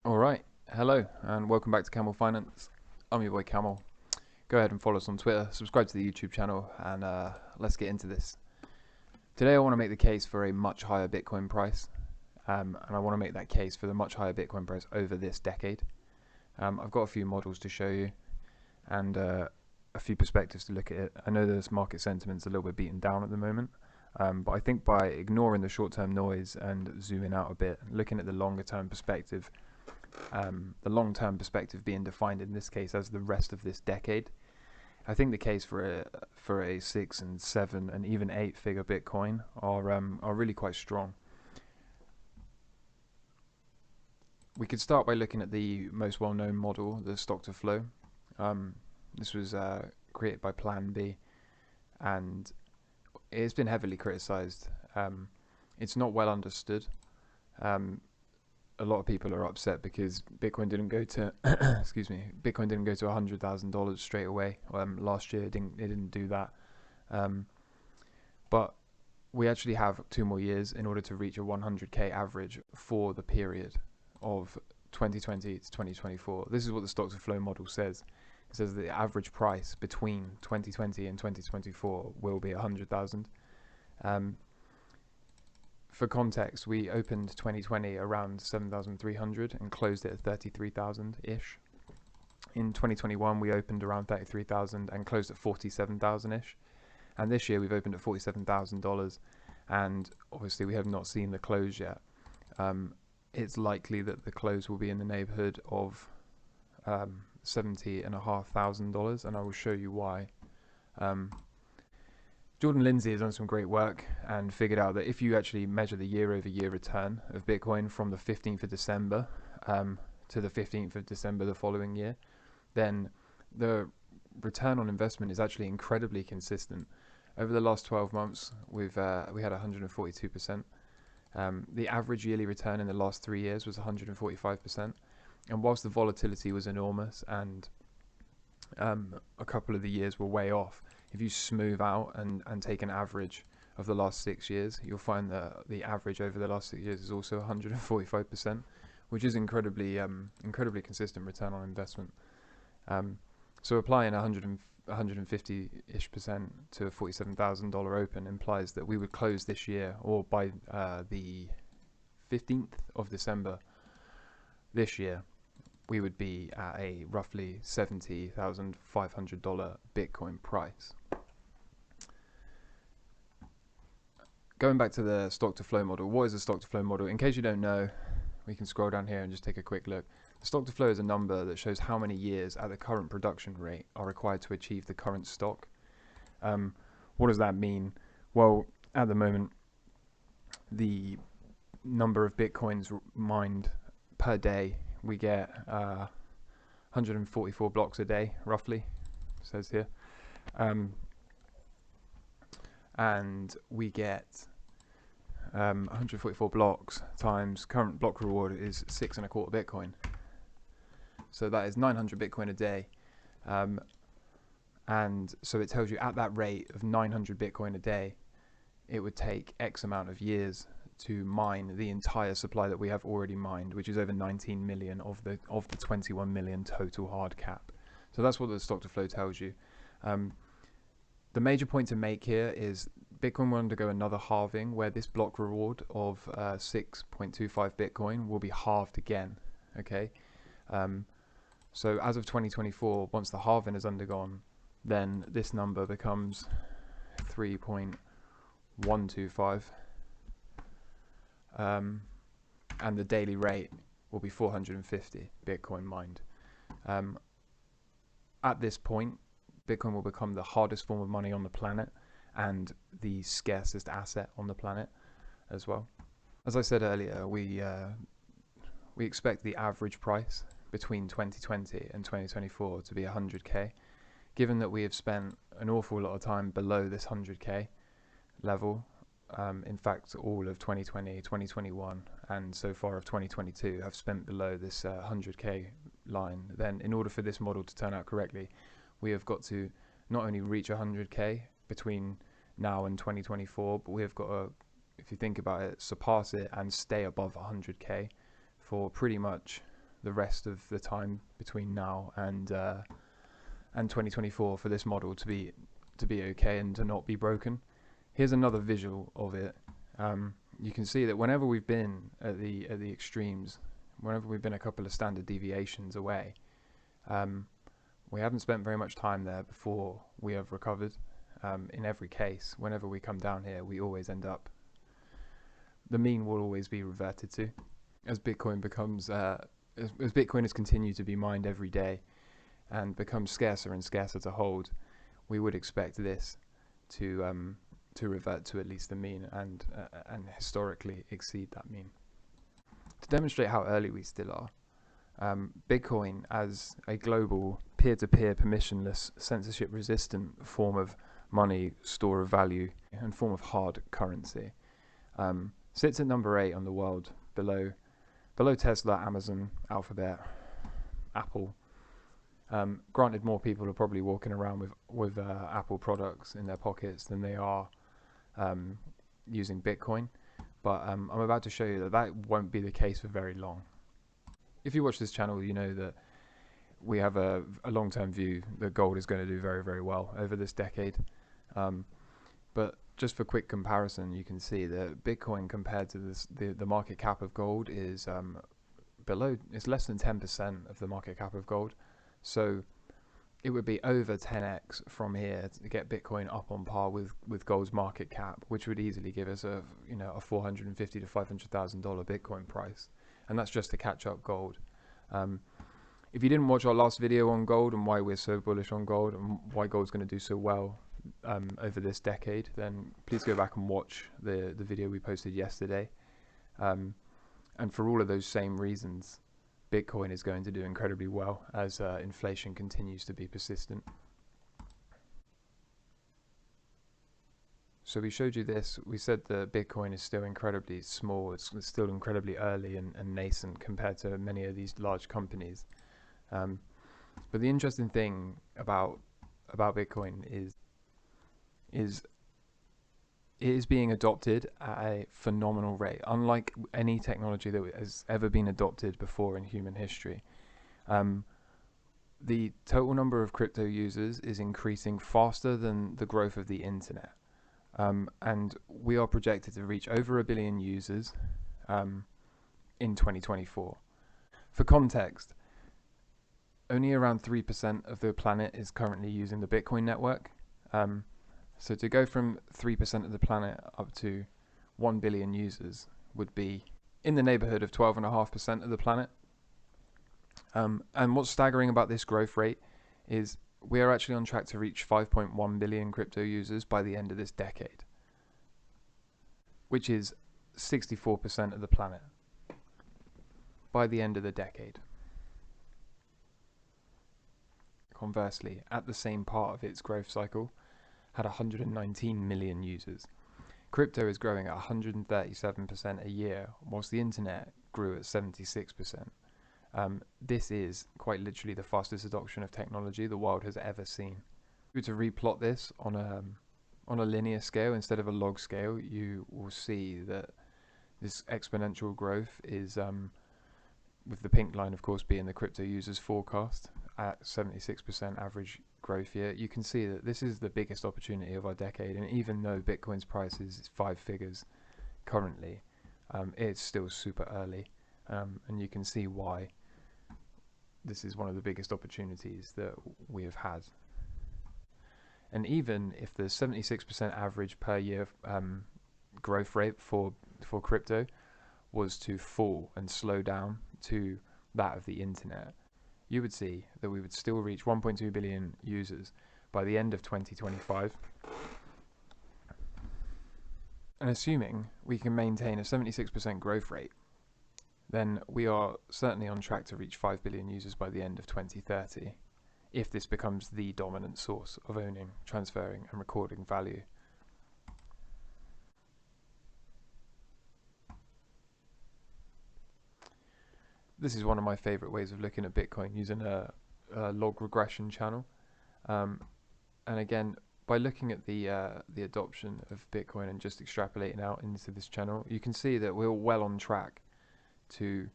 Alright, hello and welcome back to Camel Finance. I'm your boy Camel. Go ahead and follow us on Twitter, subscribe to the YouTube channel, and let's get into this. Today I want to make the case for a much higher Bitcoin price, and I want to make that case for the much higher Bitcoin price over this decade. I've got a few models to show you and a few perspectives to look at it. I know this market sentiment's a little bit beaten down at the moment, but I think by ignoring the short-term noise and zooming out a bit, looking at the longer-term perspective, the long-term perspective being defined in this case as the rest of this decade, I think the case for a 6 and 7 and even 8-figure Bitcoin are really quite strong. We could start by looking at the most well-known model, the stock to flow. This was created by Plan B, and it's been heavily criticized. It's not well understood. A lot of people are upset because Bitcoin didn't go to Bitcoin didn't go to $100,000 straight away. Last year it didn't do that. But we actually have 2 more years in order to reach a 100k average for the period of 2020 to 2024. This is what the stock to flow model says. It says the average price between 2020 and 2024 will be 100,000. For context, we opened 2020 around 7,300 and closed it at 33,000-ish. In 2021, we opened around 33,000 and closed at 47,000-ish. And this year, we've opened at $47,000, and obviously, we have not seen the close yet. It's likely that the close will be in the neighborhood of $70,500, and I will show you why. Jordan Lindsay has done some great work and figured out that if you actually measure the year-over-year return of Bitcoin from the 15th of December to the 15th of December the following year, then the return on investment is actually incredibly consistent. Over the last 12 months, we had 142%. The average yearly return in the last 3 years was 145%. And whilst the volatility was enormous and a couple of the years were way off, if you smooth out and take an average of the last 6 years, you'll find that the average over the last 6 years is also 145%, which is incredibly consistent return on investment. So applying 150-ish% to a $47,000 open implies that we would close this year, or by the 15th of December this year, we would be at a roughly $70,500 Bitcoin price. Going back to the stock to flow model, what is a stock to flow model? In case you don't know, we can scroll down here and just take a quick look. The stock to flow is a number that shows how many years at the current production rate are required to achieve the current stock. What does that mean? Well, at the moment, the number of Bitcoins mined per day, we get 144 blocks a day, roughly, it says here. And we get 144 blocks times current block reward is 6.25 Bitcoin. So that is 900 Bitcoin a day. And so it tells you at that rate of 900 Bitcoin a day, it would take X amount of years to mine the entire supply that we have already mined, which is over 19 million of the 21 million total hard cap. So that's what the stock to flow tells you. The major point to make here is Bitcoin will undergo another halving, where this block reward of 6.25 Bitcoin will be halved again. Okay, so as of 2024, once the halving is undergone, then this number becomes 3.125. And the daily rate will be 450 Bitcoin mined. At this point, Bitcoin will become the hardest form of money on the planet and the scarcest asset on the planet as well. As I said earlier, we expect the average price between 2020 and 2024 to be 100k. Given that we have spent an awful lot of time below this 100k level, in fact, all of 2020, 2021, and so far of 2022 have spent below this 100k line, then in order for this model to turn out correctly, we have got to not only reach 100k between now and 2024, but we have got to, if you think about it, surpass it and stay above 100k for pretty much the rest of the time between now and 2024 for this model to be okay and to not be broken. Here's another visual of it. You can see that whenever we've been at the extremes, whenever we've been a couple of standard deviations away, we haven't spent very much time there before we have recovered. In every case, whenever we come down here, we always end up, the mean will always be reverted to. As Bitcoin becomes, as Bitcoiners continue to be mined every day and becomes scarcer and scarcer to hold, we would expect this to revert to at least the mean and historically exceed that mean. To demonstrate how early we still are, Bitcoin as a global peer-to-peer permissionless censorship resistant form of money, store of value and form of hard currency, sits at number 8 on the world, below Tesla, Amazon, Alphabet, Apple. Granted, more people are probably walking around with Apple products in their pockets than they are using Bitcoin, but I'm about to show you that won't be the case for very long. If you watch this channel, you know that we have a long-term view that gold is going to do very, very well over this decade. But just for quick comparison, you can see that Bitcoin compared to the market cap of gold is it's less than 10% of the market cap of gold. So it would be over 10x from here to get Bitcoin up on par with gold's market cap, which would easily give us a $450,000 to $500,000 Bitcoin price, and that's just to catch up gold. If you didn't watch our last video on gold and why we're so bullish on gold and why gold's going to do so well over this decade, then please go back and watch the video we posted yesterday. And for all of those same reasons, Bitcoin is going to do incredibly well as inflation continues to be persistent. So we showed you this. We said that Bitcoin is still incredibly small. It's still incredibly early and nascent compared to many of these large companies. But the interesting thing about Bitcoin is it is being adopted at a phenomenal rate, unlike any technology that has ever been adopted before in human history. The total number of crypto users is increasing faster than the growth of the internet. And we are projected to reach over 1 billion users in 2024. For context, only around 3% of the planet is currently using the Bitcoin network. So to go from 3% of the planet up to 1 billion users would be in the neighborhood of 12.5% of the planet. And what's staggering about this growth rate is we are actually on track to reach 5.1 billion crypto users by the end of this decade, which is 64% of the planet by the end of the decade. Conversely, at the same part of its growth cycle, had 119 million users. Crypto is growing at 137% a year, whilst the internet grew at 76%. This is quite literally the fastest adoption of technology the world has ever seen. To replot this on a linear scale instead of a log scale, you will see that this exponential growth is, with the pink line of course being the crypto users forecast at 76% average growth year. You can see that this is the biggest opportunity of our decade, and even though Bitcoin's price is 5 figures currently, it's still super early, and you can see why this is one of the biggest opportunities that we have had. And even if the 76% average per year growth rate for crypto was to fall and slow down to that of the internet, you would see that we would still reach 1.2 billion users by the end of 2025. And assuming we can maintain a 76% growth rate, then we are certainly on track to reach 5 billion users by the end of 2030, if this becomes the dominant source of owning, transferring and recording value. This is one of my favorite ways of looking at Bitcoin, using a log regression channel. And again, by looking at the adoption of Bitcoin and just extrapolating out into this channel, you can see that we're well on track to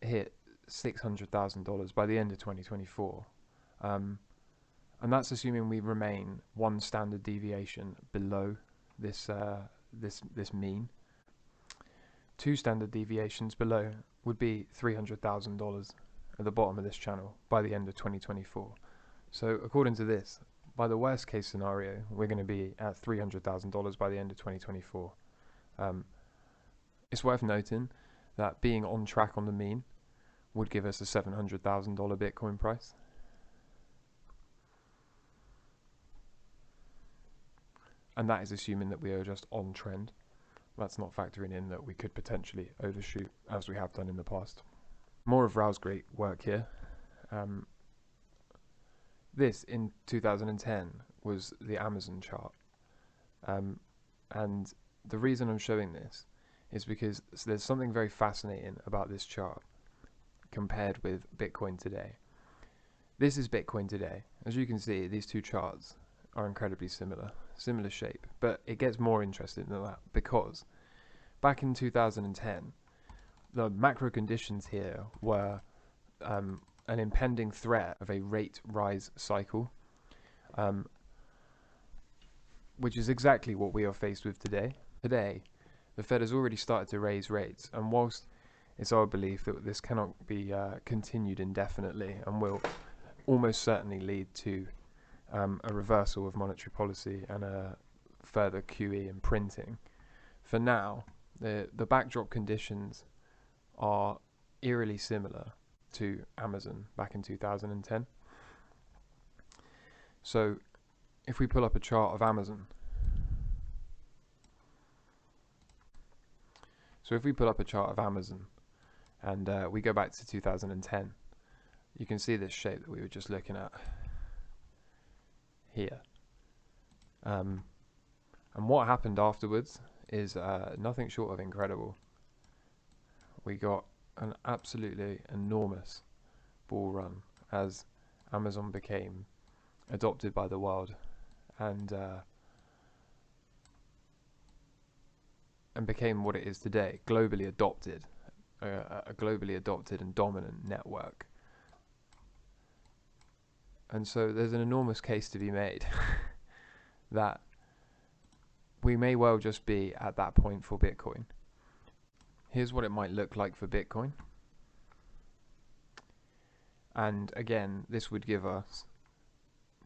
hit $600,000 by the end of 2024. And that's assuming we remain one standard deviation below this mean. 2 standard deviations below would be $300,000 at the bottom of this channel by the end of 2024. So according to this, by the worst case scenario, we're going to be at $300,000 by the end of 2024. It's worth noting that being on track on the mean would give us a $700,000 Bitcoin price. And that is assuming that we are just on trend. That's not factoring in that we could potentially overshoot, as we have done in the past. More of Rao's great work here. This, in 2010, was the Amazon chart. And the reason I'm showing this is because there's something very fascinating about this chart compared with Bitcoin today. This is Bitcoin today. As you can see, these two charts are incredibly similar shape, but it gets more interesting than that, because back in 2010, the macro conditions here were an impending threat of a rate rise cycle, which is exactly what we are faced with today. Today, the Fed has already started to raise rates, and whilst it's our belief that this cannot be continued indefinitely and will almost certainly lead to a reversal of monetary policy and a further QE and printing, for now, the backdrop conditions are eerily similar to Amazon back in 2010. So if we pull up a chart of Amazon, and we go back to 2010, you can see this shape that we were just looking at here. And what happened afterwards is nothing short of incredible. We got an absolutely enormous bull run as Amazon became adopted by the world and became what it is today, globally adopted, a globally adopted and dominant network. And so there's an enormous case to be made that we may well just be at that point for Bitcoin. Here's what it might look like for Bitcoin. And again, this would give us,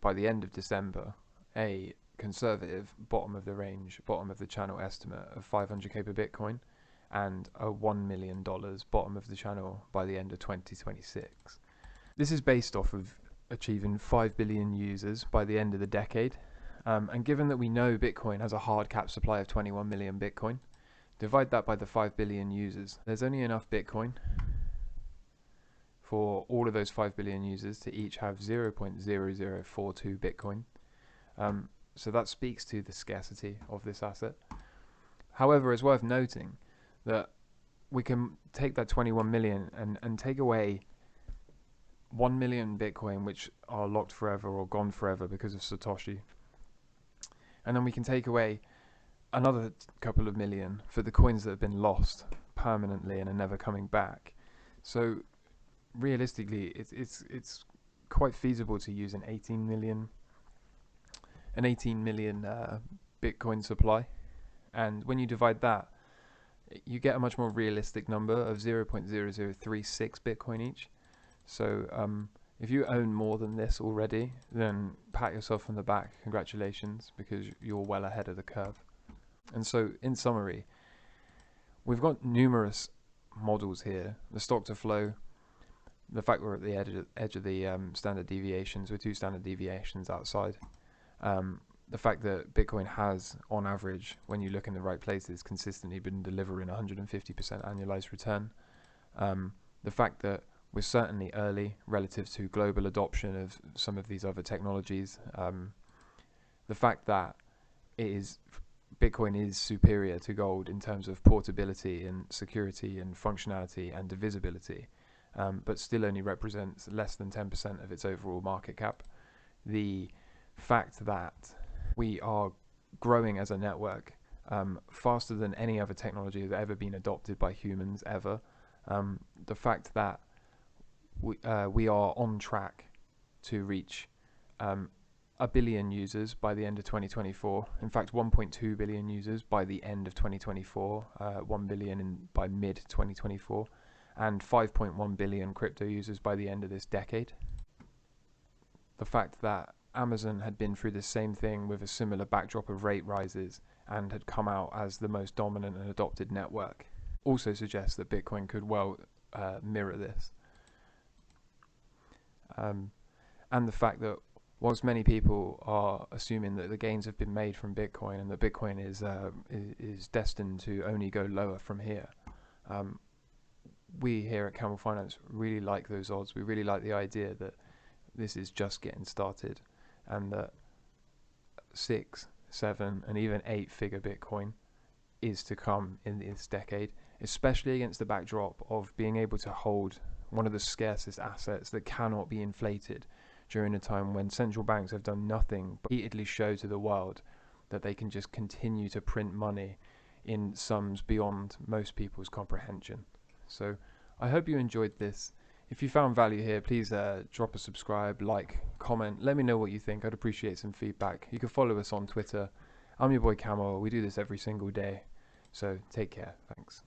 by the end of December, a conservative bottom of the range, bottom of the channel estimate of 500k per Bitcoin, and a $1 million bottom of the channel by the end of 2026. This is based off of achieving 5 billion users by the end of the decade. And given that we know Bitcoin has a hard cap supply of 21 million Bitcoin, divide that by the 5 billion users. There's only enough Bitcoin for all of those 5 billion users to each have 0.0042 Bitcoin. So that speaks to the scarcity of this asset. However, it's worth noting that we can take that 21 million and take away 1 million Bitcoin which are locked forever or gone forever because of Satoshi. And then we can take away another couple of million for the coins that have been lost permanently and are never coming back. So realistically, it's quite feasible to use an 18 million Bitcoin supply. And when you divide that, you get a much more realistic number of 0.0036 Bitcoin each. So if you own more than this already, then pat yourself on the back, congratulations, because you're well ahead of the curve. And so in summary, we've got numerous models here: the stock to flow, the fact we're at the edge of the standard deviations, with 2 standard deviations outside, the fact that Bitcoin has, on average, when you look in the right places, consistently been delivering 150% annualized return, the fact that we're certainly early relative to global adoption of some of these other technologies, the fact that Bitcoin is superior to gold in terms of portability and security and functionality and divisibility, but still only represents less than 10% of its overall market cap. The fact that we are growing as a network faster than any other technology that's ever been adopted by humans ever. The fact that we are on track to reach 1 billion users by the end of 2024. In fact, 1.2 billion users by the end of 2024, 1 billion by mid 2024, and 5.1 billion crypto users by the end of this decade. The fact that Amazon had been through the same thing with a similar backdrop of rate rises and had come out as the most dominant and adopted network also suggests that Bitcoin could well mirror this. And the fact that whilst many people are assuming that the gains have been made from Bitcoin and that Bitcoin is destined to only go lower from here, we here at Camel Finance really like those odds. We really like the idea that this is just getting started, and that 6, 7, and even 8-figure Bitcoin is to come in this decade, especially against the backdrop of being able to hold one of the scarcest assets that cannot be inflated during a time when central banks have done nothing but repeatedly show to the world that they can just continue to print money in sums beyond most people's comprehension. So I hope you enjoyed this. If you found value here, please drop a subscribe, like, comment, let me know what you think. I'd appreciate some feedback. You can follow us on Twitter. I'm your boy Camel. We do this every single day. So take care. Thanks.